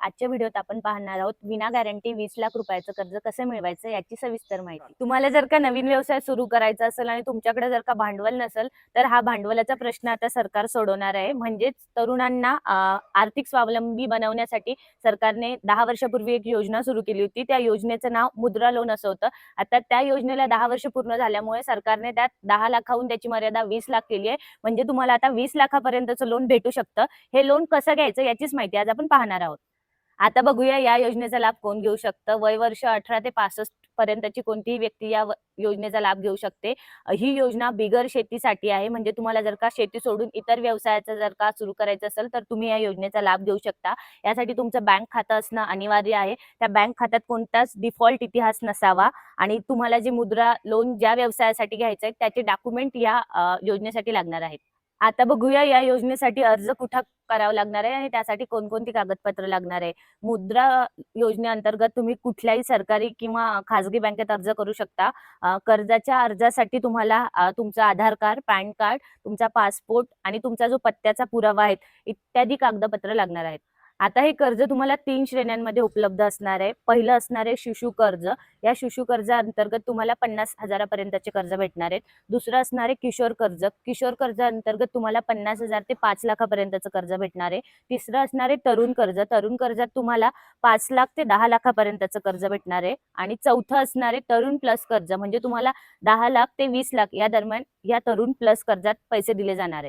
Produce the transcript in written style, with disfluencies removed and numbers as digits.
आजच्या व्हिडिओत आपण पाहणार आहोत विना गॅरंटी 20 लाख रुपयाचं कर्ज कसं मिळवायचं याची सविस्तर माहिती। तुम्हाला जर का नवीन व्यवसाय सुरू करायचा असेल आणि तुमच्याकडे जर का भांडवल नसेल तर हा भांडवलाचा प्रश्न आता सरकार सोडवणार आहे। म्हणजेच तरुणांना आर्थिक स्वावलंबी बनवण्यासाठी सरकारने 10 वर्षापूर्वी एक योजना सुरू केली होती। त्या योजनेचं नाव मुद्रा लोन असं होतं। आता त्या योजनेला 10 वर्ष पूर्ण झाल्यामुळे सरकारने त्यात 10 लाखाहून त्याची मर्यादा 20 लाख केली आहे। म्हणजे तुम्हाला आता 20 लाखापर्यंतचं लोन भेटू शकतं। हे लोन कसं घ्यायचं याचीच माहिती आज आपण पाहणार आहोत। आता बघूया या योजनेचा लाभ कोण घेऊ शकतं। वय वर्ष 18 ते 65 पर्यंतची कोणतीही व्यक्ती या योजनेचा लाभ घेऊ शकते। ही योजना बिगर शेतीसाठी आहे। म्हणजे तुम्हाला जर का शेती सोडून इतर व्यवसायाचं जर का सुरू करायचं असेल तर तुम्ही या योजनेचा लाभ घेऊ शकता। यासाठी तुमचं बँक खातं असणं अनिवार्य आहे। त्या बँक खात्यात कोणताच डिफॉल्ट इतिहास नसावा आणि तुम्हाला जे मुद्रा लोन ज्या व्यवसायासाठी घ्यायचं आहे त्याचे डॉक्युमेंट या योजनेसाठी लागणार आहेत। आता बघूया या योजनेसाठी अर्ज कुठं करावा लागणार आहे आणि त्यासाठी कोणकोणती कागदपत्र लागणार आहे। मुद्रा योजनेअंतर्गत तुम्ही कुठल्याही सरकारी किंवा खाजगी बँकेत अर्ज करू शकता। कर्जाच्या अर्जासाठी तुम्हाला तुमचं आधार कार्ड, पॅन कार्ड, तुमचा पासपोर्ट आणि तुमचा जो पत्त्याचा पुरावा आहे इत्यादी कागदपत्र लागणार आहेत। आता हे कर्ज तुम्हाला 3 श्रेण्यांमध्ये उपलब्ध असणार आहे। पहिलं असणार आहे शिशु कर्ज। या शिशु कर्जाअंतर्गत तुम्हाला 50,000 पर्यंतचे कर्ज भेटणार आहे। दुसरं असणार आहे किशोर कर्ज। किशोर कर्जाअंतर्गत तुम्हाला 50,000 ते 5 लाखापर्यंतचं कर्ज भेटणार आहे। तिसरं असणार आहे तरुण कर्ज। तरुण कर्जात तुम्हाला 5 लाख ते 10 लाखापर्यंतचं कर्ज भेटणार आहे। आणि चौथं असणार आहे तरुण प्लस कर्ज। म्हणजे तुम्हाला 10 लाख ते 20 लाख या दरम्यान या तरुण प्लस कर्जात पैसे दिले जाणार आहेत।